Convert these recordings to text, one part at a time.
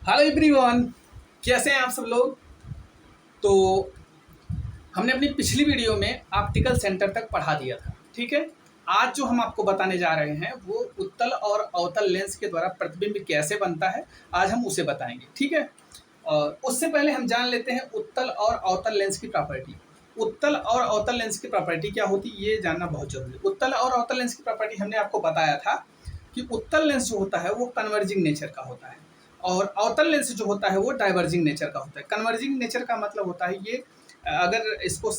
Hello everyone, कैसे हैं आप सब लोग। तो हमने अपनी पिछली वीडियो में ऑप्टिकल सेंटर तक पढ़ा दिया था, ठीक है। आज जो हम आपको बताने जा रहे हैं वो उत्तल और अवतल लेंस के द्वारा प्रतिबिंब कैसे बनता है, आज हम उसे बताएंगे, ठीक है। और उससे पहले हम जान लेते हैं उत्तल और अवतल लेंस की प्रॉपर्टी। उत्तल और अवतल लेंस की प्रॉपर्टी क्या होती है ये जानना बहुत जरूरी है। उत्तल और अवतल लेंस की प्रॉपर्टी हमने आपको बताया था कि उत्तल लेंस जो होता है वो कन्वर्जिंग नेचर का होता है और अवतल लेंस जो होता है वो डाइवर्जिंग नेचर का होता है। कन्वर्जिंग नेचर का मतलब होता है ये, अगर इसको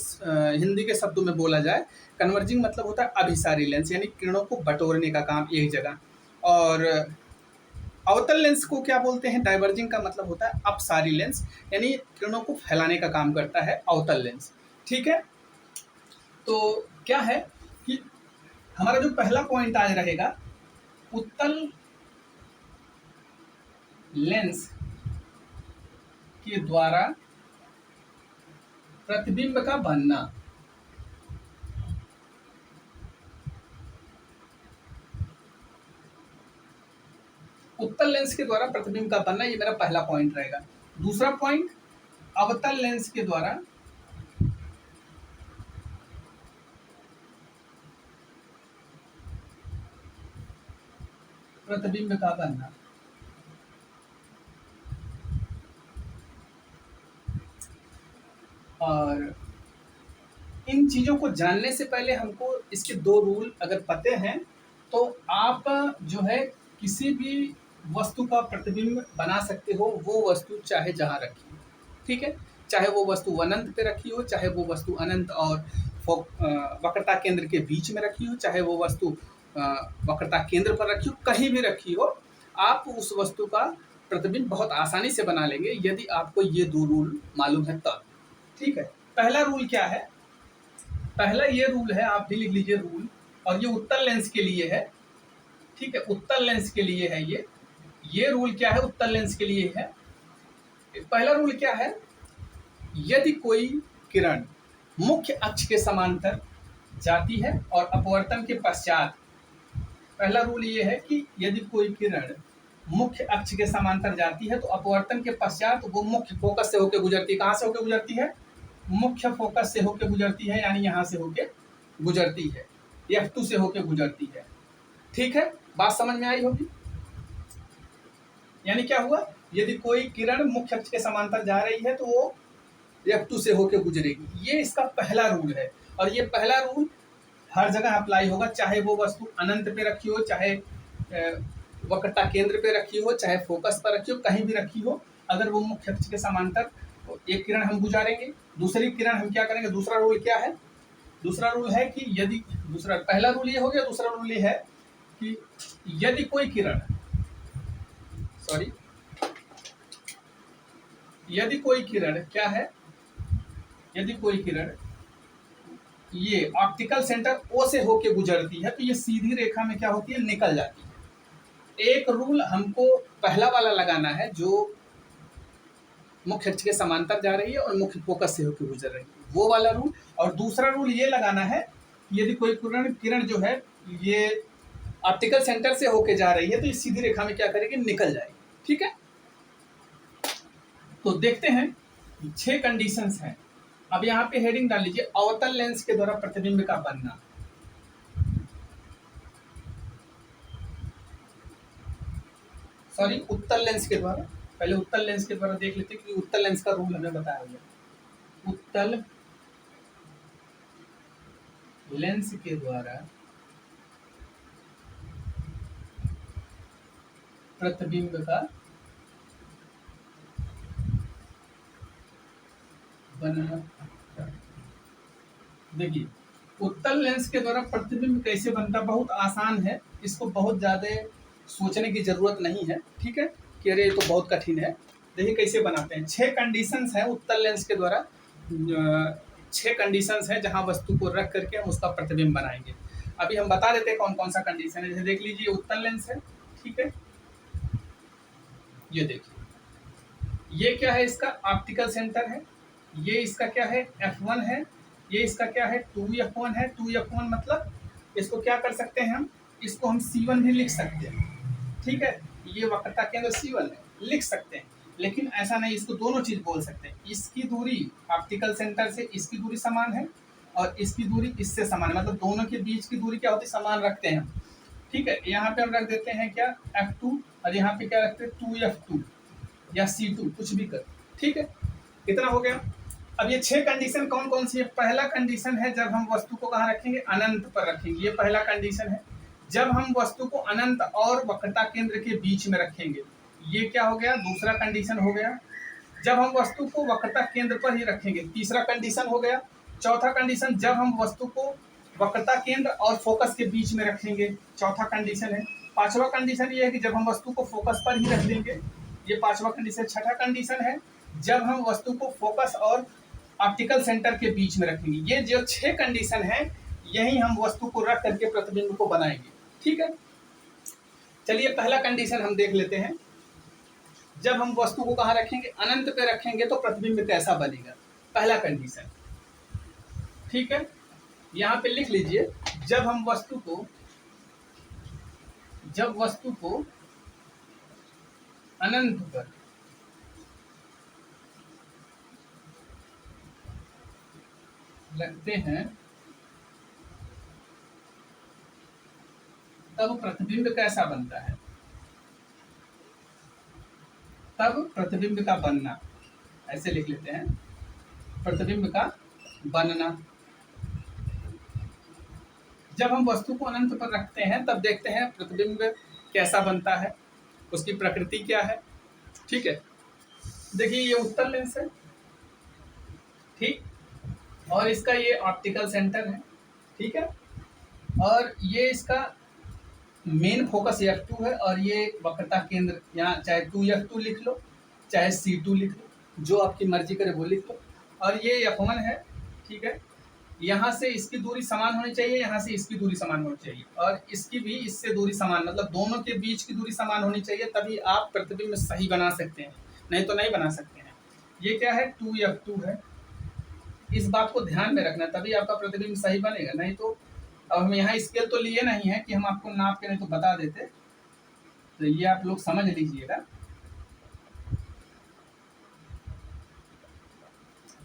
हिंदी के शब्दों में बोला जाए, कन्वर्जिंग मतलब होता है अभिसारी लेंस, यानी किरणों को बटोरने का काम एक जगह। और अवतल लेंस को क्या बोलते हैं, डाइवर्जिंग का मतलब होता है अपसारी लेंस, यानी किरणों को फैलाने का काम करता है अवतल लेंस, ठीक है। तो क्या है कि हमारा जो पहला पॉइंट आज रहेगा, उत्तल लेंस के द्वारा प्रतिबिंब का बनना। उत्तल लेंस के द्वारा प्रतिबिंब का बनना, ये मेरा पहला पॉइंट रहेगा। दूसरा पॉइंट, अवतल लेंस के द्वारा प्रतिबिंब का बनना। और इन चीजों को जानने से पहले हमको इसके दो रूल अगर पते हैं तो आप जो है किसी भी वस्तु का प्रतिबिंब बना सकते हो, वो वस्तु चाहे जहां रखी हो, ठीक है। चाहे वो वस्तु अनंत पे रखी हो, चाहे वो वस्तु अनंत और वक्रता केंद्र के बीच में रखी हो, चाहे वो वस्तु वक्रता केंद्र पर रखी हो, कहीं भी रखी हो, आप उस वस्तु का प्रतिबिंब बहुत आसानी से बना लेंगे यदि आपको ये दो रूल मालूम है तब, ठीक है। पहला रूल क्या है, पहला ये रूल है, आप भी लिख लीजिए रूल, और ये उत्तल लेंस के लिए है, ठीक है। उत्तल लेंस के लिए है ये रूल क्या है, उत्तल लेंस के लिए है। पहला रूल क्या है, यदि कोई किरण मुख्य अक्ष के समांतर जाती है और अपवर्तन के पश्चात, पहला रूल ये है कि यदि कोई किरण मुख्य अक्ष के समांतर जाती है तो अपवर्तन के पश्चात वो मुख्य फोकस से होकर गुजरती है। कहाँ से होकर गुजरती है, मुख्य फोकस से होकर गुजरती है, यानी यहाँ से होकर गुजरती है, F2 से होकर गुजरती है, ठीक है। बात समझ में आई होगी। यानी क्या हुआ, यदि कोई किरण मुख्य अक्ष के समांतर जा रही है तो वो F2 से होकर गुजरेगी। ये इसका पहला रूल है और ये पहला रूल हर जगह अप्लाई होगा, चाहे वो वस्तु अनंत पे रखी हो, चाहे वक्रता केंद्र पे रखी हो, चाहे फोकस पर रखी हो, कहीं भी रखी हो, अगर वो मुख्य अक्ष के समांतर एक किरण हम गुजारेंगे, दूसरी किरण हम क्या करेंगे। दूसरा रूल क्या है, दूसरा रूल है कि यदि, दूसरा पहला रूल ये हो गया, दूसरा रूल ये है कि यदि कोई किरण, सॉरी, यदि कोई किरण क्या है, यदि कोई किरण ये ऑप्टिकल सेंटर O से होके गुजरती है तो ये सीधी रेखा में क्या होती है, निकल जाती है। एक रूल हमको पहला वाला लगाना है जो मुख्य अक्ष के समांतर जा रही है और मुख्य फोकस से होकर गुजर रही है, वो वाला रूल। और दूसरा रूल ये लगाना है, यदि कोई किरण जो है ये ऑप्टिकल सेंटर से होके जा रही है तो ये सीधी रेखा में क्या करेगी, निकल जाएगी, ठीक है। तो देखते हैं 6 कंडीशंस हैं। अब यहाँ पे हेडिंग डाल लीजिए, अवतल लेंस के द्वारा प्रतिबिंब का बनना। सॉरी, उत्तल लेंस के द्वारा, पहले उत्तल लेंस के द्वारा देख लेते हैं कि उत्तल लेंस का रूल हमें बताया गया। उत्तल लेंस के द्वारा प्रतिबिंब का बनना। देखिए, उत्तल लेंस के द्वारा प्रतिबिंब कैसे बनता, बहुत आसान है, इसको बहुत ज्यादा सोचने की जरूरत नहीं है, ठीक है, कि अरे ये तो बहुत कठिन है। देखिए कैसे बनाते हैं। 6 कंडीशंस हैं उत्तल लेंस के द्वारा, 6 कंडीशंस हैं जहां वस्तु को रख करके हम उसका प्रतिबिंब बनाएंगे। अभी हम बता देते हैं कौन कौन सा कंडीशन है। जैसे देख लीजिए, उत्तल लेंस है, ठीक है, ये देखिए, ये क्या है, इसका ऑप्टिकल सेंटर है, ये इसका क्या है, F1 है, ये इसका क्या है, 2F1 है। 2F1 मतलब इसको क्या कर सकते हैं हम, इसको हम C1 भी लिख सकते हैं, ठीक है। ये वक्रता केंद्र C1 है, लिख सकते हैं। लेकिन ऐसा नहीं, इसको दोनों चीज बोल सकते हैं। इसकी दूरी ऑप्टिकल सेंटर से इसकी दूरी समान है और इसकी दूरी इससे समान है, मतलब दोनों के बीच की दूरी क्या होती है, समान रखते हैं हम। ठीक है, यहाँ पे हम रख देते हैं क्या, F2, और यहाँ पे क्या रखते हैं 2F2 या C2, कुछ भी कर। ठीक है, कितना हो गया। अब ये 6 कंडीशन कौन कौन सी है। पहला कंडीशन है जब हम वस्तु को कहाँ रखेंगे, अनंत पर रखेंगे, ये पहला कंडीशन है। जब हम वस्तु को अनंत और वक्रता केंद्र के बीच में रखेंगे, ये क्या हो गया, दूसरा कंडीशन हो गया। जब हम वस्तु को वक्रता केंद्र पर ही रखेंगे, तीसरा कंडीशन हो गया। चौथा कंडीशन, जब हम वस्तु को वक्रता केंद्र और फोकस के बीच में रखेंगे, चौथा कंडीशन है। पांचवा कंडीशन ये है कि जब हम वस्तु को फोकस पर ही रख देंगे, ये पांचवा कंडीशन। छठा कंडीशन है जब हम वस्तु को फोकस और ऑप्टिकल सेंटर के बीच में रखेंगे। ये जो 6 कंडीशन है, यही हम वस्तु को रख करके प्रतिबिंब को बनाएंगे। ठीक है, चलिए पहला कंडीशन हम देख लेते हैं। जब हम वस्तु को कहाँ रखेंगे, अनंत पे रखेंगे तो प्रतिबिंब कैसा बनेगा, पहला कंडीशन। ठीक है, यहाँ पे लिख लीजिए, जब वस्तु को अनंत पर रखते हैं तब प्रतिबिंब कैसा बनता है, तब प्रतिबिंब का बनना, ऐसे लिख लेते हैं, प्रतिबिंब का बनना। जब हम वस्तु को अनंत पर रखते हैं तब देखते हैं प्रतिबिंब कैसा बनता है, उसकी प्रकृति क्या है। ठीक है, देखिए ये उत्तल लेंस है, ठीक, और इसका ये ऑप्टिकल सेंटर है। ठीक है, और ये इसका मेन फोकस F2 है, और ये वक्रता केंद्र, यहाँ चाहे 2F2 लिख लो चाहे C2 लिख लो, जो आपकी मर्जी करे वो लिख लो, और ये F1 है। ठीक है, यहाँ से इसकी दूरी समान होनी चाहिए, यहाँ से इसकी दूरी समान होनी चाहिए, और इसकी भी इससे दूरी समान, मतलब दोनों के बीच की दूरी समान होनी चाहिए, तभी आप प्रतिबिंब सही बना सकते हैं, नहीं तो नहीं बना सकते हैं। ये क्या है, 2F2 है, इस बात को ध्यान में रखना, तभी आपका प्रतिबिंब सही बनेगा। नहीं तो, अब हम यहाँ स्केल तो लिए नहीं है कि हम आपको नाप के नहीं तो बता देते, तो ये आप लोग समझ लीजिएगा।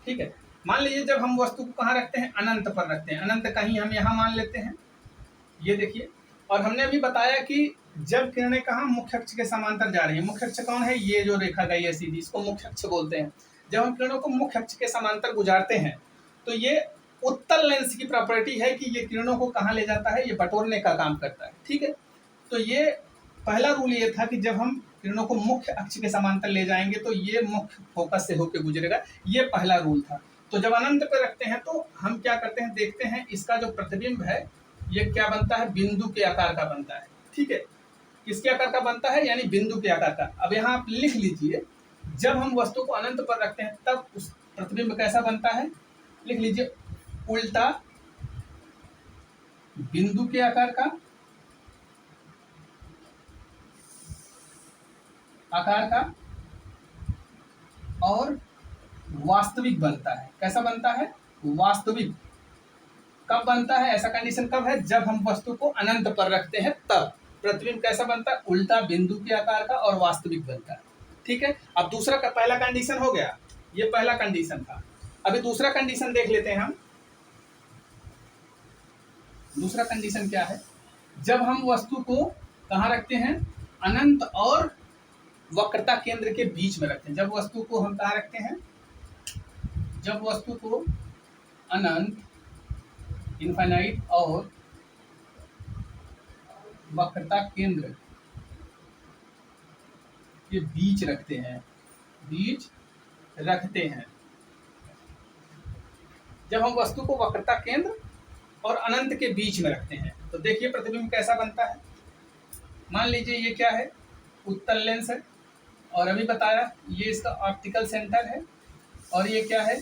ठीक है, मान लीजिए जब हम वस्तु को कहाँ रखते हैं, अनंत पर रखते हैं, अनंत कहीं हम यहाँ मान लेते हैं, ये देखिए। और हमने अभी बताया कि जब किरणें कहाँ, मुख्य अक्ष के समांतर जा रही है, मुख्य अक्ष कौन है, ये जो रेखा गई है सीधी, इसको मुख्य अक्ष बोलते हैं। जब हम किरणों को मुख्य अक्ष के समांतर गुजारते हैं तो ये उत्तल लेंस की प्रॉपर्टी है कि ये किरणों को कहाँ ले जाता है, ये बटोरने का काम करता है। ठीक है, तो ये पहला रूल ये था कि जब हम किरणों को मुख्य अक्ष के समांतर ले जाएंगे तो ये मुख्य फोकस से होकर गुजरेगा, ये पहला रूल था। तो जब अनंत पे रखते हैं तो हम क्या करते हैं, देखते हैं इसका जो प्रतिबिंब है ये क्या बनता है, बिंदु के आकार का बनता है। ठीक है, किसके आकार का बनता है, यानी बिंदु के आकार का। अब यहाँ आप लिख लीजिए, जब हम वस्तु को अनंत पर रखते हैं तब उस प्रतिबिंब कैसा बनता है, लिख लीजिए, उल्टा बिंदु के आकार का और वास्तविक बनता है। कैसा बनता है, वास्तविक। कब बनता है, ऐसा कंडीशन कब है, जब हम वस्तु को अनंत पर रखते हैं तब प्रतिबिंब कैसा बनता है, उल्टा बिंदु के आकार का और वास्तविक बनता है। ठीक है, अब दूसरा का पहला कंडीशन हो गया, ये पहला कंडीशन था। अभी दूसरा कंडीशन देख लेते हैं हम। दूसरा कंडीशन क्या है, जब हम वस्तु को कहाँ रखते हैं, अनंत और वक्रता केंद्र के बीच में रखते हैं। जब वस्तु को हम कहाँ रखते हैं, जब वस्तु को अनंत, इनफाइनाइट और वक्रता केंद्र के बीच रखते हैं, जब हम वस्तु को वक्रता केंद्र और अनंत के बीच में रखते हैं तो देखिए प्रतिबिंब कैसा बनता है। मान लीजिए ये क्या है, उत्तल लेंस है, और अभी बताया ये इसका ऑप्टिकल सेंटर है, और ये क्या है,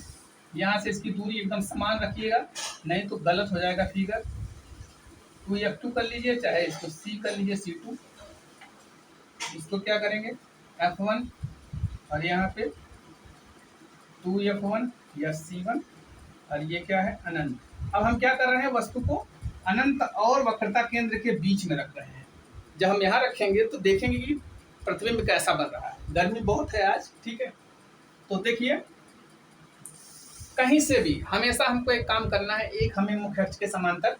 यहाँ से इसकी दूरी एकदम समान रखिएगा, नहीं तो गलत हो जाएगा फिगर। 2F2 कर लीजिए, चाहे इसको C कर लीजिए, C2। इसको क्या करेंगे, F1, और यहाँ पे 2F1 या C1, और ये क्या है, अनंत। अब हम क्या कर रहे हैं, वस्तु को अनंत और वक्रता केंद्र के बीच में रख रहे हैं। जब हम यहाँ रखेंगे तो देखेंगे कि प्रतिबिंब कैसा बन रहा है। गर्मी बहुत है आज, ठीक है। तो देखिए, कहीं से भी हमेशा हमको एक काम करना है, एक हमें मुख्य अक्ष के समांतर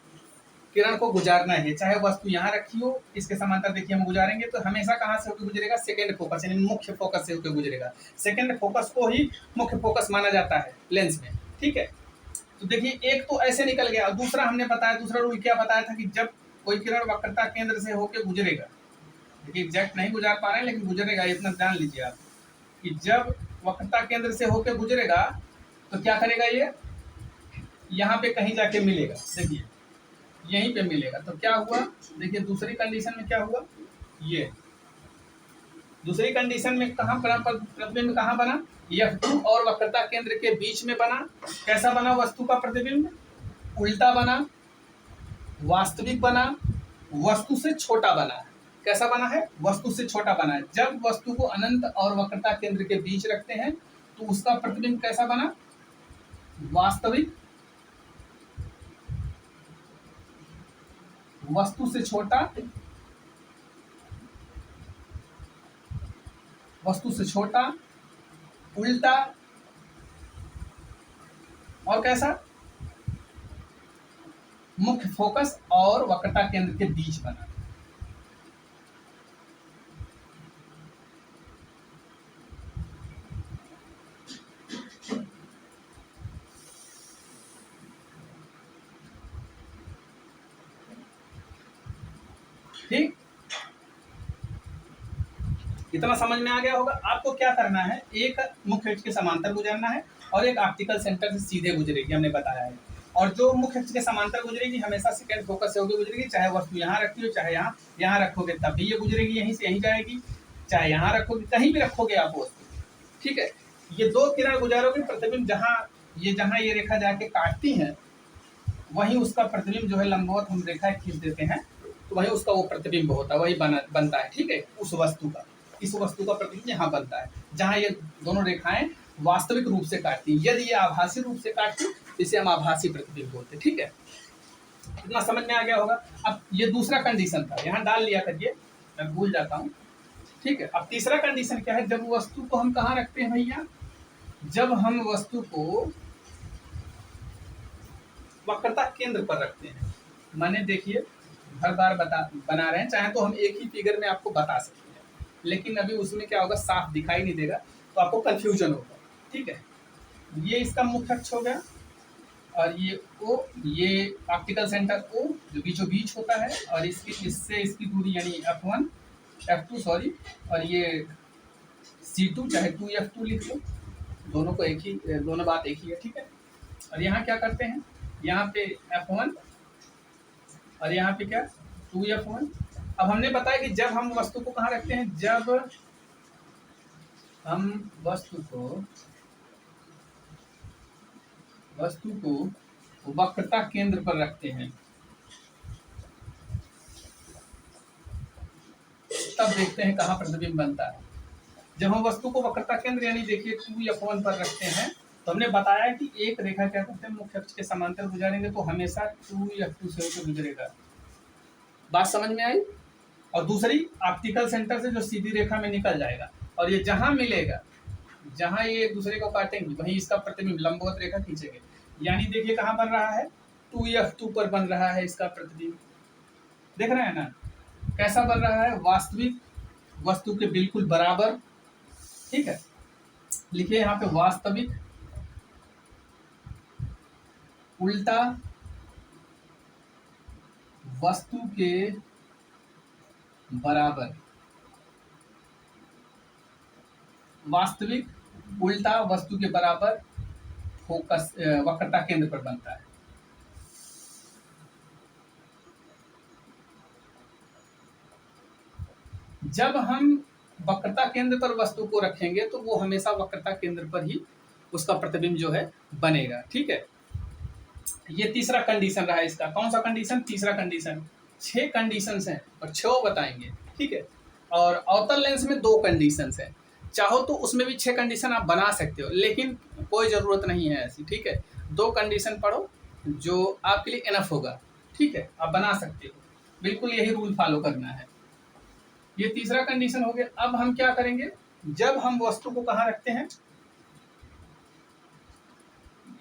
किरण को गुजारना है। चाहे वस्तु यहाँ रखी हो, इसके समांतर देखिए हम गुजारेंगे तो हमेशा कहाँ से होकर गुजरेगा, सेकेंड फोकस यानी मुख्य फोकस से होकर गुजरेगा। सेकेंड फोकस को ही मुख्य फोकस माना जाता है लेंस में, ठीक है। तो देखिए, एक तो ऐसे निकल गया, और दूसरा हमने बताया, दूसरा रूल क्या बताया था कि जब कोई किरण वक्रता केंद्र से होकर गुजरेगा, देखिए एग्जैक्ट नहीं गुजार पा रहे हैं लेकिन गुजरेगा, इतना जान लीजिए आप कि जब वक्रता केंद्र से होकर गुजरेगा तो क्या करेगा, ये यहाँ पे कहीं जाके मिलेगा, देखिए यहीं पे मिलेगा। तो क्या हुआ, देखिए दूसरी कंडीशन में क्या हुआ, ये दूसरी कंडीशन में कहाँ बना, प्रतिबिंब कहाँ बना, F2 और वक्रता केंद्र के बीच में बना। कैसा बना वस्तु का प्रतिबिंब, उल्टा बना, वास्तविक बना, वस्तु से छोटा बना। कैसा बना है, वस्तु से छोटा बना है। जब वस्तु को अनंत और वक्रता केंद्र के बीच रखते हैं तो उसका प्रतिबिंब कैसा बना, वास्तविक, वस्तु से छोटा, वस्तु से छोटा, उल्टा, और कैसा, मुख्य फोकस और वक्रता केंद्र के बीच बना। ठीक, इतना समझ में आ गया होगा। आपको क्या करना है, एक मुख्य अक्ष के समांतर गुजरना है और एक ऑप्टिकल सेंटर से सीधे गुजरेगी, हमने बताया है। और जो मुख्य अक्ष के समांतर गुजरेगी हमेशा सेकेंड फोकस से होकर गुजरेगी, चाहे वस्तु यहाँ रखी हो, चाहे यहाँ रखोगे तब भी ये गुजरेगी, यहीं से यहीं जाएगी, चाहे यहाँ रखोगे, कहीं भी रखोगे आप वस्तु, ठीक है। ये दो किरण गुजारोगे, प्रतिबिंब जहाँ ये रेखा जाके काटती है वहीं उसका प्रतिबिंब जो है लंबवत हम रेखा खींच देते हैं तो वहीं उसका वो प्रतिबिंब होता है, वही बनता है, ठीक है। उस वस्तु का, इस वस्तु का प्रतिबिंब यहाँ बनता है जहाँ ये दोनों रेखाएं वास्तविक रूप से काटती है। यदि ये आभासी रूप से काटती इसे हम आभासी प्रतिबिंब बोलते हैं, ठीक है। इतना समझ में आ गया होगा। अब ये दूसरा कंडीशन था, यहाँ डाल लिया करिए, मैं भूल जाता हूँ, ठीक है। अब तीसरा कंडीशन क्या है, जब वस्तु को हम कहाँ रखते हैं भैया, जब हम वस्तु को वक्रता केंद्र पर रखते हैं। माने देखिए, हर बार बना रहे हैं, चाहे तो हम एक ही फिगर में आपको बता सकते हैं, लेकिन अभी उसमें क्या होगा, साफ दिखाई नहीं देगा तो आपको कंफ्यूजन होगा, ठीक है। ये इसका मुख्य अक्ष हो गया और ये O, ये ऑप्टिकल सेंटर O जो बीचों बीच होता है, और इससे इसकी दूरी यानी F2 सॉरी, और ये C2 चाहे 2F2 लिख लो, दोनों को एक ही, दोनों बात एक ही है, ठीक है। और यहाँ क्या करते हैं, यहाँ पे F1 और यहाँ पे क्या 2F1। अब हमने बताया कि जब हम वस्तु को कहाँ रखते हैं, जब हम वस्तु को वक्रता केंद्र पर रखते हैं तब देखते हैं कहाँ प्रतिबिंब बनता है। जब हम वस्तु को वक्रता केंद्र यानी देखिए 2F1 पर रखते हैं तो हमने बताया कि एक रेखा क्या करते हैं, मुख्य अक्ष के समांतर गुजारेंगे तो हमेशा 2F2 से होकर गुजरेगा। बात समझ में आई। और दूसरी ऑप्टिकल सेंटर से जो सीधी रेखा में निकल जाएगा और ये जहां मिलेगा, जहां ये एक दूसरे को काटेंगे वहीं इसका प्रतिबिंब लंबवत रेखा खींचेंगे। यानी देखिए कहाँ बन रहा है, 2F2 पर बन रहा है इसका प्रतिबिंब, देख रहे हैं ना कैसा बन रहा है, वास्तविक वस्तु के बिल्कुल बराबर, ठीक है। लिखिए यहाँ पे वास्तविक, उल्टा, वस्तु के बराबर, वास्तविक, उल्टा, वस्तु के बराबर फोकस वक्रता केंद्र पर बनता है। जब हम वक्रता केंद्र पर वस्तु को रखेंगे तो वो हमेशा वक्रता केंद्र पर ही उसका प्रतिबिंब जो है बनेगा, ठीक है। ये तीसरा कंडीशन रहा इसका। कौन सा कंडीशन, तीसरा कंडीशन। 6 कंडीशंस हैं और 6 बताएंगे, ठीक है। और अवतल लेंस में 2 कंडीशंस हैं, चाहो तो उसमें भी 6 कंडीशन आप बना सकते हो, लेकिन कोई ज़रूरत नहीं है ऐसी, ठीक है। 2 कंडीशन पढ़ो जो आपके लिए इनफ होगा, ठीक है, आप बना सकते हो, बिल्कुल यही रूल फॉलो करना है। ये तीसरा कंडीशन हो गया। अब हम क्या करेंगे, जब हम वस्तु को कहाँ रखते हैं,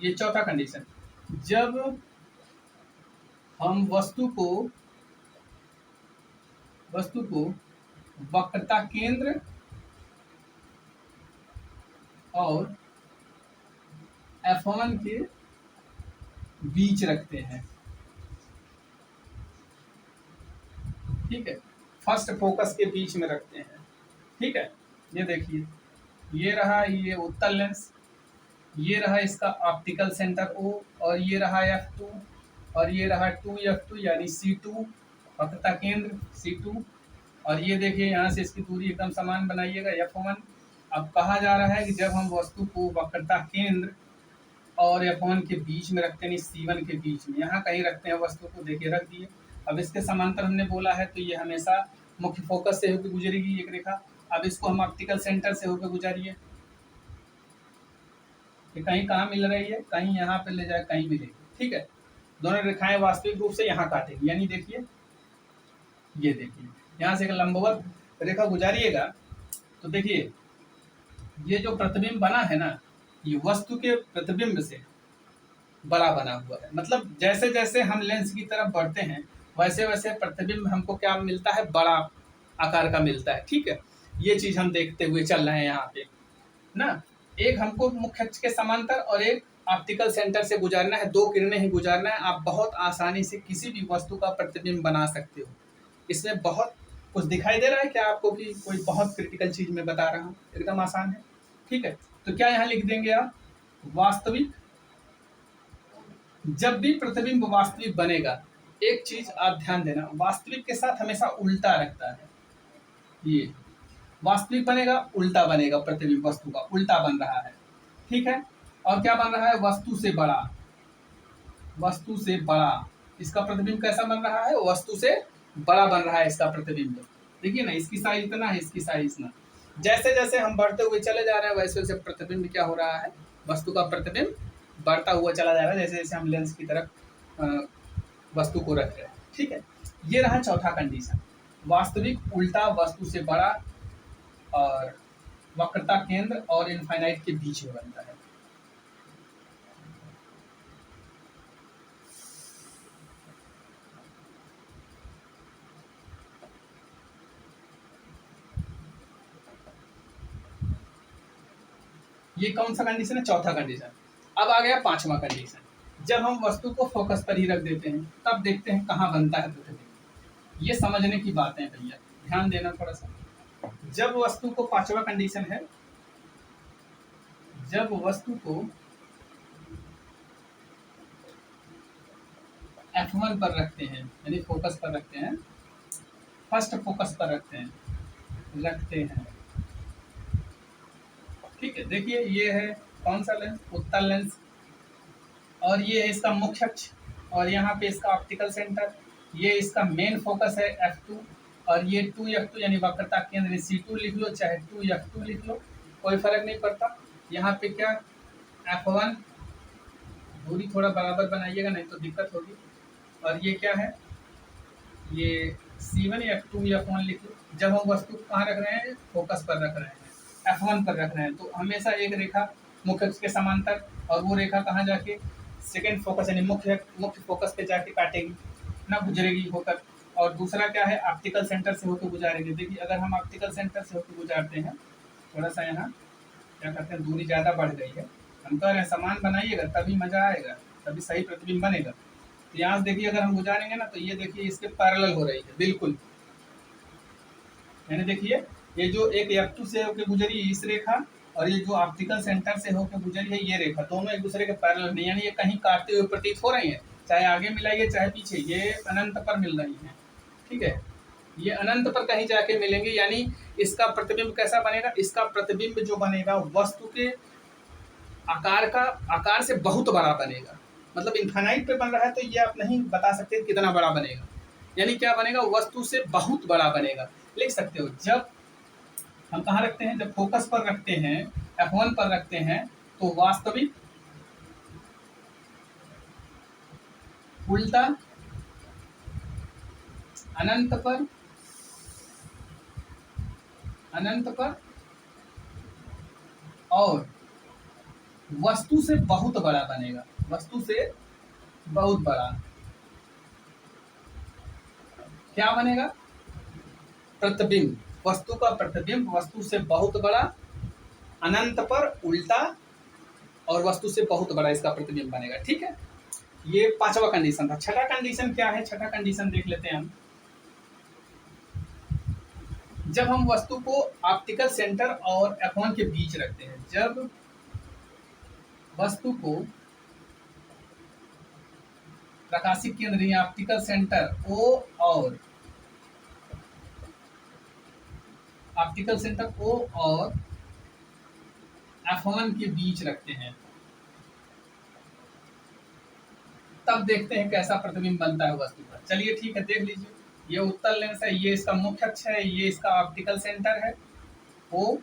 ये चौथा कंडीशन, जब हम वस्तु को वक्रता केंद्र और F1 के बीच रखते हैं, ठीक है, फर्स्ट फोकस के बीच में रखते हैं, ठीक है। ये देखिए, ये रहा ये उत्तल लेंस, ये रहा इसका ऑप्टिकल सेंटर O, और ये रहा F2, और ये रहा 2F2 यानी C2 वक्रता केंद्र C2, और ये देखिए यहाँ से इसकी दूरी एकदम समान बनाइएगा F1। अब कहा जा रहा है कि जब हम वस्तु को वक्रता केंद्र और F1 के बीच में रखते हैं, C1 के बीच में यहाँ कहीं रखते हैं वस्तु को, देखिए रख दिए। अब इसके समांतर हमने बोला है तो ये हमेशा मुख्य फोकस से होकर गुजरेगी एक रेखा। अब इसको हम ऑप्टिकल सेंटर से होकर गुजारिए, ये कहीं कहाँ मिल रही है, कहीं यहाँ पे ले जाए कहीं मिलेगी, ठीक है। दोनों रेखाएं वास्तविक रूप से यहाँ काटेगी, यानी देखिए ये देखिए यहाँ से एक लंबवत रेखा गुजारिएगा तो देखिए ये जो प्रतिबिंब बना है ना, ये वस्तु के प्रतिबिंब से बड़ा बना हुआ है। मतलब जैसे जैसे हम लेंस की तरफ बढ़ते हैं वैसे वैसे प्रतिबिंब हमको क्या मिलता है, बड़ा आकार का मिलता है, ठीक है। ये चीज हम देखते हुए चल रहे हैं यहाँ पे ना। एक हमको मुख्य अक्ष के समांतर और एक ऑप्टिकल सेंटर से गुजारना है, दो किरणें ही गुजारना है। आप बहुत आसानी से किसी भी वस्तु का प्रतिबिंब बना सकते हो। इसमें बहुत कुछ दिखाई दे रहा है क्या आपको कि कोई बहुत क्रिटिकल चीज मैं बता रहा हूँ, एकदम आसान है, ठीक है। तो क्या यहाँ लिख देंगे आप, वास्तविक, जब भी प्रतिबिंब वास्तविक बनेगा, एक चीज आप ध्यान देना, वास्तविक के साथ हमेशा उल्टा रखता है। ये वास्तविक बनेगा उल्टा बनेगा, प्रतिबिंब वस्तु का उल्टा बन रहा है, ठीक है। और क्या बन रहा है, वस्तु से बड़ा, वस्तु से बड़ा इसका प्रतिबिंब कैसा बन रहा है, वस्तु से बड़ा बन रहा है इसका प्रतिबिंब। देखिए ना, इसकी साइज इतना है, इसकी साइज इतना। जैसे जैसे हम बढ़ते हुए चले जा रहे हैं वैसे वैसे प्रतिबिंब क्या हो रहा है, वस्तु का प्रतिबिंब बढ़ता हुआ चला जा रहा है, जैसे जैसे हम लेंस की तरफ वस्तु को रख रहे हैं, ठीक है। ये रहा चौथा कंडीशन, वास्तविक उल्टा वस्तु से बड़ा और वक्रता केंद्र और इनफाइनाइट के बीच में बनता है। ये कौन सा कंडीशन है, चौथा कंडीशन। अब आ गया पांचवा कंडीशन, जब हम वस्तु को फोकस पर ही रख देते हैं तब देखते हैं कहाँ बनता है प्रतिबिंब। ये समझने की बात है भैया, ध्यान देना थोड़ा सा। जब वस्तु को, पांचवा कंडीशन है, जब वस्तु को F1 पर रखते हैं यानी फोकस पर रखते हैं, फर्स्ट फोकस पर रखते हैं, ठीक है। देखिए ये है कौन सा लेंस, उत्तल लेंस, और ये है इसका मुख्य अक्ष, और यहाँ पे इसका ऑप्टिकल सेंटर, ये इसका मेन फोकस है F2, और ये 2F2 यानी वक्रता केंद्र C2 लिख लो चाहे 2F2 लिख लो, कोई फर्क नहीं पड़ता। यहाँ पे क्या F1, दूरी थोड़ा बराबर बनाइएगा नहीं तो दिक्कत होगी, और ये क्या है, ये C1 या 2F1 लिख लो। जब हम वस्तु कहाँ रख रहे हैं, फोकस पर रख रहे हैं, F1 पर रख रहे हैं, तो हमेशा एक रेखा मुख्य अक्ष के समांतर, और वो रेखा कहाँ जाके सेकेंड फोकस यानी मुख्य फोकस पे जाके काटेगी ना, गुजरेगी होकर। और दूसरा क्या है, ऑप्टिकल सेंटर से होकर गुजारेगी। देखिए अगर हम ऑप्टिकल सेंटर से होकर गुजारते हैं, थोड़ा सा यहाँ क्या करते हैं, दूरी ज़्यादा बढ़ गई है, हम कह रहे हैं समान बनाइएगा तभी मज़ा आएगा, तभी सही प्रतिबिंब बनेगा। तो यहाँ से देखिए अगर हम गुजारेंगे ना तो ये देखिए इसके पैरेलल हो रही है बिल्कुल, यानी देखिए ये जो एक F2 से होकर गुजरी इस रेखा, और ये जो ऑप्टिकल सेंटर से होकर गुजरी है ये रेखा, दोनों एक दूसरे के पैरेलल नहीं, यानी ये कहीं काटते हुए प्रतीत हो रही हैं, चाहे आगे मिलाइए चाहे पीछे, ये अनंत पर मिल रही हैं, ठीक है। ये अनंत पर कहीं जाके मिलेंगे, यानी इसका प्रतिबिंब कैसा बनेगा, इसका प्रतिबिंब जो बनेगा वस्तु के आकार से बहुत बड़ा बनेगा। मतलब इनफाइनाइट पे बन रहा है तो ये आप नहीं बता सकते कितना बड़ा बनेगा, यानी क्या बनेगा, वस्तु से बहुत बड़ा बनेगा। लिख सकते हो, जब हम कहाँ रखते हैं, जब फोकस पर रखते हैं, F1 पर रखते हैं, तो वास्तविक उल्टा अनंत पर और वस्तु से बहुत बड़ा बनेगा, वस्तु से बहुत बड़ा क्या बनेगा? प्रतिबिंब, वस्तु का प्रतिबिंब वस्तु से बहुत बड़ा, अनंत पर उल्टा और वस्तु से बहुत बड़ा इसका प्रतिबिंब बनेगा। ठीक है, ये पांचवा कंडीशन था। छठा कंडीशन क्या है? छठा कंडीशन देख लेते हैं हम। जब हम वस्तु को ऑप्टिकल सेंटर और F1 के बीच रखते हैं, जब वस्तु को प्रकाशिक केंद्र या ऑप्टिकल सेंटर O और ऑप्टिकल सेंटर O और F1 के बीच रखते हैं, तब देखते हैं कैसा प्रतिबिंब बनता है वस्तु का। चलिए ठीक है, देख लीजिए, ये उत्तल लेंस है, ये इसका मुख्य अक्ष है, ये इसका ऑप्टिकल सेंटर है O,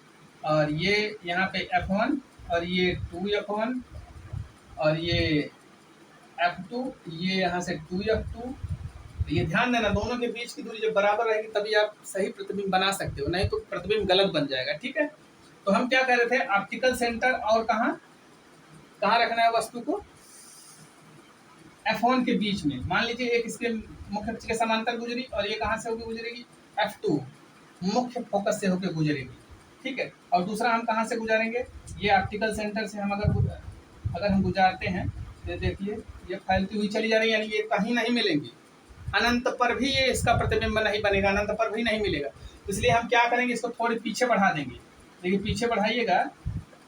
और ये यहाँ पे F1 और ये 2F1 और ये F2, ये यहाँ से 2F2। ये ध्यान देना, दोनों के बीच की दूरी जब बराबर रहेगी तभी आप सही प्रतिबिंब बना सकते हो, नहीं तो प्रतिबिंब गलत बन जाएगा। ठीक है, तो हम क्या कह रहे थे? ऑप्टिकल सेंटर और कहाँ कहाँ रखना है वस्तु को? F1 के बीच में। मान लीजिए एक इसके मुख्य अक्ष के समांतर गुजरी और ये कहाँ से होकर गुजरेगी? F2 मुख्य फोकस से होकर गुजरेगी। ठीक है, और दूसरा हम कहाँ से गुजारेंगे? ये ऑप्टिकल सेंटर से हम अगर हम गुजारते हैं तो देखिए ये फैलती हुई चली जा रही है, यानी ये कहीं नहीं मिलेंगी, अनंत पर भी ये इसका प्रतिबिंब नहीं बनेगा, अनंत पर भी नहीं मिलेगा। इसलिए हम क्या करेंगे? इसको थोड़ी पीछे बढ़ा देंगे। देखिए पीछे बढ़ाइएगा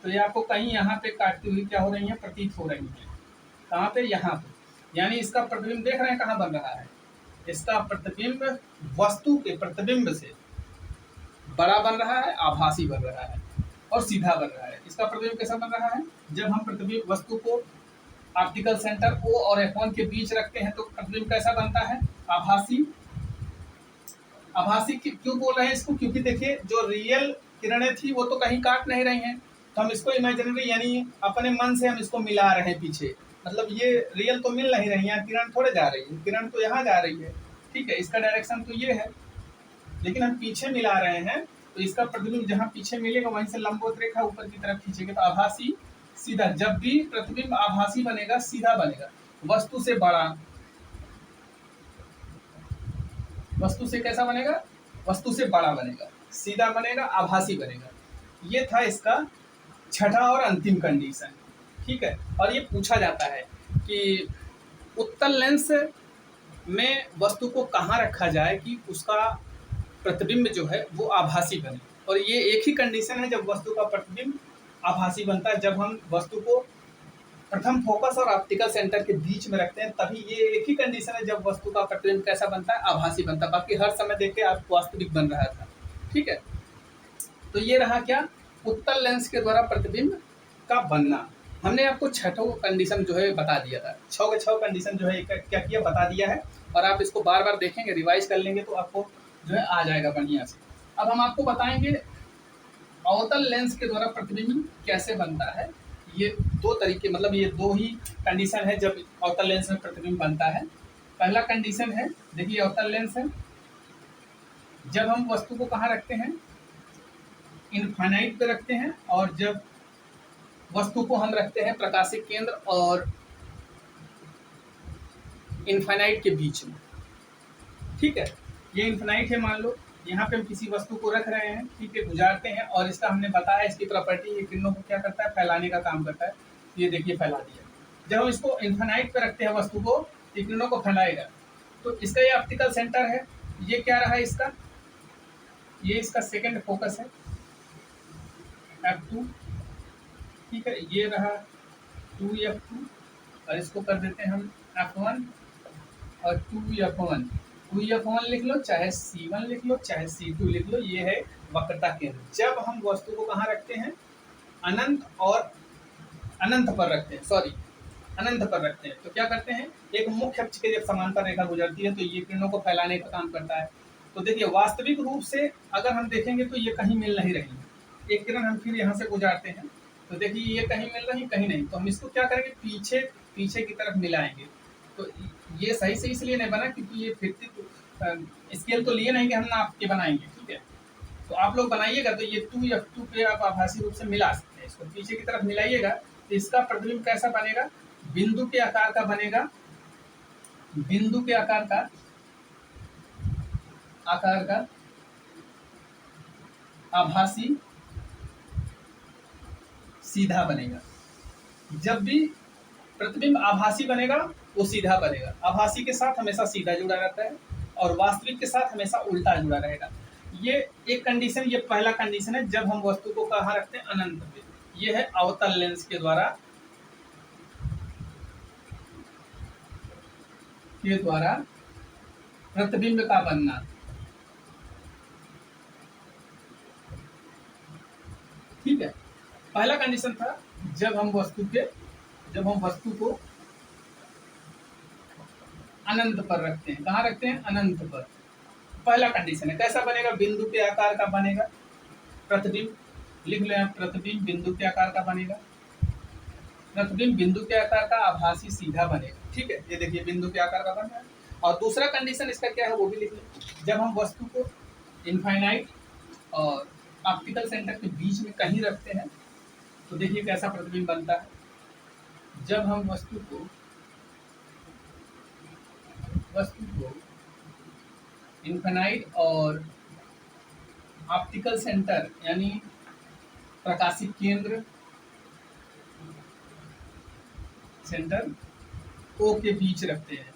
तो ये आपको कहीं यहाँ पे काटती हुई क्या हो रही है? प्रतीत हो रही है। कहाँ पे? यहाँ पे। यानी इसका प्रतिबिंब देख रहे हैं कहाँ बन रहा है? इसका प्रतिबिंब वस्तु के प्रतिबिंब से बड़ा बन रहा है, आभासी बन रहा है और सीधा बन रहा है। इसका प्रतिबिंब कैसा बन रहा है? जब हम प्रतिबिंब वस्तु को ऑप्टिकल सेंटर O और F1 के बीच रखते हैं तो प्रतिबिंब कैसा बनता है? आभासी। आभासी क्यों बोल रहे हैं इसको? क्योंकि देखिए जो रियल किरणें थी वो तो कहीं काट नहीं रही हैं, तो हम इसको इमेजिनरी यानी अपने मन से हम इसको मिला रहे हैं पीछे। मतलब ये रियल तो मिल नहीं रही है, किरण थोड़े जा रही है, किरण तो यहाँ जा रही है। ठीक है, इसका डायरेक्शन तो ये है, लेकिन हम पीछे मिला रहे हैं तो इसका प्रतिबिंब जहाँ पीछे मिलेगा वहीं से लंबवत रेखा ऊपर की तरफ खींचेंगे तो आभासी सीधा। जब भी प्रतिबिंब आभासी बनेगा सीधा बनेगा, वस्तु से बड़ा। वस्तु से कैसा बनेगा? वस्तु से बड़ा बनेगा, सीधा बनेगा, आभासी बनेगा। ये था इसका छठा और अंतिम कंडीशन। ठीक है, और ये पूछा जाता है कि उत्तल लेंस में वस्तु को कहाँ रखा जाए कि उसका प्रतिबिंब जो है वो आभासी बने। और ये एक ही कंडीशन है जब वस्तु का प्रतिबिंब आभासी बनता है, जब हम वस्तु को प्रथम फोकस और ऑप्टिकल सेंटर के बीच में रखते हैं, तभी ये एक ही कंडीशन है जब वस्तु का प्रतिबिंब कैसा बनता है? आभासी बनता है। बाकी हर समय देखे आप वास्तविक बन रहा था। ठीक है, तो ये रहा क्या? उत्तल लेंस के द्वारा प्रतिबिंब का बनना। हमने आपको छठों कंडीशन जो है बता दिया था, 6 के 6 कंडीशन जो है क्या किया बता दिया है, और आप इसको बार बार देखेंगे, रिवाइज कर लेंगे तो आपको जो है आ जाएगा बढ़िया से। अब हम आपको बताएंगे अवतल लेंस के द्वारा प्रतिबिंब कैसे बनता है। ये दो तरीके, मतलब ये दो ही कंडीशन है जब अवतल लेंस में प्रतिबिंब बनता है। पहला कंडीशन है, देखिए अवतल लेंस है, जब हम वस्तु को कहाँ रखते हैं? इनफाइनाइट पे रखते हैं, और जब वस्तु को हम रखते हैं प्रकाशिक केंद्र और इनफाइनाइट के बीच में। ठीक है, ये इनफाइनाइट है, मान लो यहाँ पे हम किसी वस्तु को रख रहे हैं, ठीक है, गुजारते हैं, और इसका हमने बताया इसकी प्रॉपर्टी, ये किरणों को क्या करता है? फैलाने का काम करता है। ये देखिए फैला दिया। जब हम इसको इनफाइनाइट पे रखते हैं वस्तु को, ये किरणों को फैलाएगा। तो इसका ये ऑप्टिकल सेंटर है, ये क्या रहा इसका? ये इसका सेकेंड फोकस है F2। ठीक है, ये रहा 2F2, और इसको कर देते हैं हम F1 और 2F1। 2F1 लिख लो, चाहे C1 लिख लो, चाहे C2 लिख लो, ये है वक्रता केंद्र। जब हम वस्तु को कहाँ रखते हैं? अनंत और अनंत पर रखते हैं, सॉरी अनंत पर रखते हैं, तो क्या करते हैं? एक मुख्य अक्ष के जब समांतर रेखा गुजरती है तो ये किरणों को फैलाने का काम करता है। तो देखिए वास्तविक रूप से अगर हम देखेंगे तो ये कहीं मिल नहीं रही है। एक किरण हम फिर यहाँ से गुजारते हैं तो देखिए ये कहीं मिल रही, कहीं नहीं, तो हम इसको क्या करेंगे? पीछे पीछे की तरफ मिलाएंगे। तो ये सही से इसलिए नहीं बना क्योंकि ये 50 स्केल तो लिए नहीं कि हम नाप के बनाएंगे। ठीक है, तो आप लोग बनाइएगा तो ये 2F2 पे आप आभासी रूप से मिला सकते हैं। इसको पीछे की तरफ मिलाइएगा तो इसका प्रतिबिंब कैसा बनेगा, बिंदु के आकार का बनेगा, बिंदु के आकार का आभासी सीधा बनेगा। जब भी प्रतिबिंब आभासी बनेगा वो सीधा बनेगा। आभासी के साथ हमेशा सीधा जुड़ा रहता है और वास्तविक के साथ हमेशा उल्टा जुड़ा रहेगा। ये एक कंडीशन, ये पहला कंडीशन है जब हम वस्तु को कहाँ रखते हैं, अनंत पे। ये है अवतल लेंस के द्वारा प्रतिबिंब का बनना। ठीक है, पहला कंडीशन था जब हम वस्तु को अनंत पर रखते हैं। कहाँ रखते हैं, अनंत पर। पहला कंडीशन है। कैसा बनेगा, बिंदु के आकार का बनेगा प्रतिबिंब। लिख लो आप, प्रतिबिंब बिंदु के आकार का बनेगा। प्रतिबिंब बिंदु के आकार का आभासी सीधा बनेगा। ठीक है, ये देखिए बिंदु के आकार का बन रहा है। और दूसरा कंडीशन इसका क्या है वो भी लिख लो। जब हम वस्तु को इनफाइनाइट और ऑप्टिकल सेंटर के बीच में कहीं रखते हैं तो देखिए कैसा प्रतिबिंब बनता है। जब हम वस्तु को इनफाइनाइट और ऑप्टिकल सेंटर यानी प्रकाशिक केंद्र सेंटर ओ के बीच रखते हैं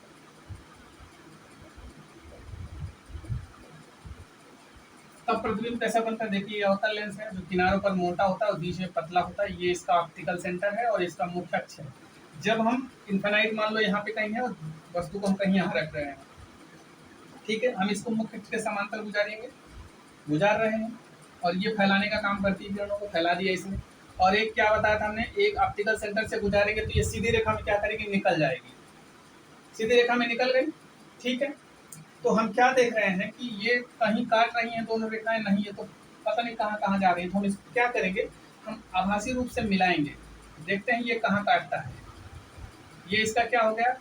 तब प्रतिबिंब कैसा बनता है। देखिए अवतल लेंस है जो किनारों पर मोटा होता है और बीच में पतला होता है। ये इसका ऑप्टिकल सेंटर है और इसका मुख्य अक्ष है। जब हम इनफाइनाइट मान लो यहाँ पे कहीं है और वस्तु को हम कहीं यहाँ रख रहे हैं, ठीक है, हम इसको मुख्य अक्ष के समांतर गुजार रहे हैं और ये फैलाने का काम करती है, किरणों को फैला दिया इसने। और एक क्या बताया था हमने, एक ऑप्टिकल सेंटर से गुजारेंगे तो ये सीधी रेखा में क्या करेगी, निकल जाएगी। सीधी रेखा में निकल गई, ठीक है। तो हम क्या देख रहे हैं कि ये कहीं काट रही हैं दोनों रेखाएं, नहीं है तो पता नहीं कहाँ कहाँ जा रही है। तो हम इसको क्या करेंगे, हम आभासी रूप से मिलाएंगे, देखते हैं ये कहाँ काटता है। ये इसका क्या हो गया,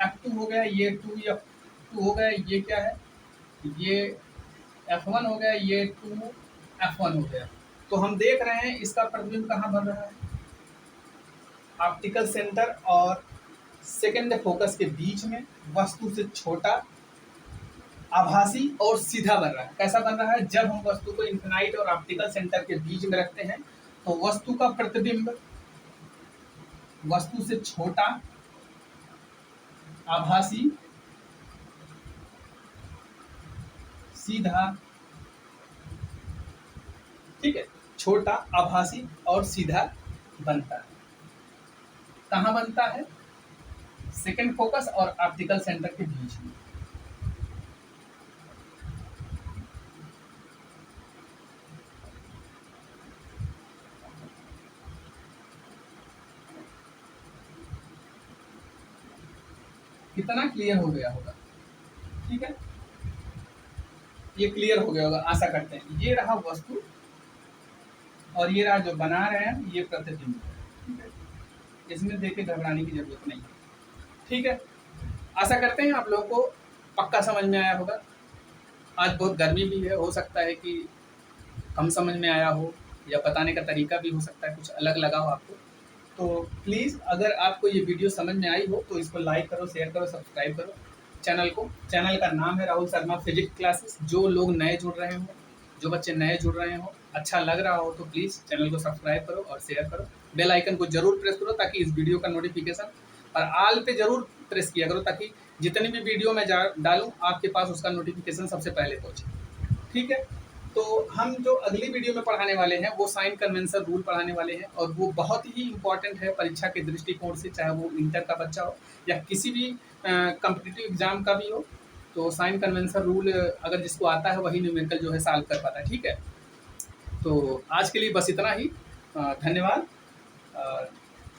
F2 हो गया, ये 2F2 हो गया, ये क्या है, ये F1 हो गया, ये 2F1 हो गया। तो हम देख रहे हैं इसका प्रतिबिंब कहाँ बन रहा है, ऑप्टिकल सेंटर और सेकेंड फोकस के बीच में, वस्तु से छोटा, आभासी और सीधा बन रहा है। कैसा बन रहा है, जब हम वस्तु को इनफिनाइट और ऑप्टिकल सेंटर के बीच में रखते हैं तो वस्तु का प्रतिबिंब वस्तु से छोटा, आभासी, सीधा, ठीक है, छोटा, आभासी और सीधा बनता है। कहाँ बनता है, सेकेंड फोकस और ऑप्टिकल सेंटर के बीच में। कितना क्लियर हो गया होगा, ठीक है, ये क्लियर हो गया होगा आशा करते हैं। ये रहा वस्तु और ये रहा जो बना रहे हैं, ये प्रतिबिंब, ठीक है। इसमें देख के घबराने की जरूरत नहीं है, ठीक है। आशा करते हैं आप लोगों को पक्का समझ में आया होगा। आज बहुत गर्मी भी है, हो सकता है कि कम समझ में आया हो या बताने का तरीका भी हो सकता है कुछ अलग लगा हो आपको। तो प्लीज़ अगर आपको ये वीडियो समझ में आई हो तो इसको लाइक करो, शेयर करो, सब्सक्राइब करो चैनल को। चैनल का नाम है राहुल शर्मा फिजिक्स क्लासेस। जो लोग नए जुड़ रहे हो, जो बच्चे नए जुड़ रहे हो, अच्छा लग रहा हो तो प्लीज़ चैनल को सब्सक्राइब करो और शेयर करो। बेल आइकन को जरूर प्रेस करो ताकि इस वीडियो का नोटिफिकेशन, और आल पे जरूर प्रेस किया करो ताकि जितनी भी वीडियो मैं डालूँ आपके पास उसका नोटिफिकेशन सबसे पहले पहुँचे, ठीक है। तो हम जो अगली वीडियो में पढ़ाने वाले हैं वो साइन कन्वेंशन रूल पढ़ाने वाले हैं और वो बहुत ही इम्पॉर्टेंट है परीक्षा के दृष्टिकोण से, चाहे वो इंटर का बच्चा हो या किसी भी कॉम्पिटिटिव एग्जाम का भी हो। तो साइन कन्वेंशन रूल अगर जिसको आता है वही न्यूमेरिकल जो है सॉल्व कर पाता है, ठीक है। तो आज के लिए बस इतना ही, धन्यवाद।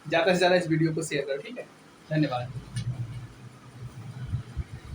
ज़्यादा से ज़्यादा इस वीडियो को शेयर करो, ठीक है, धन्यवाद।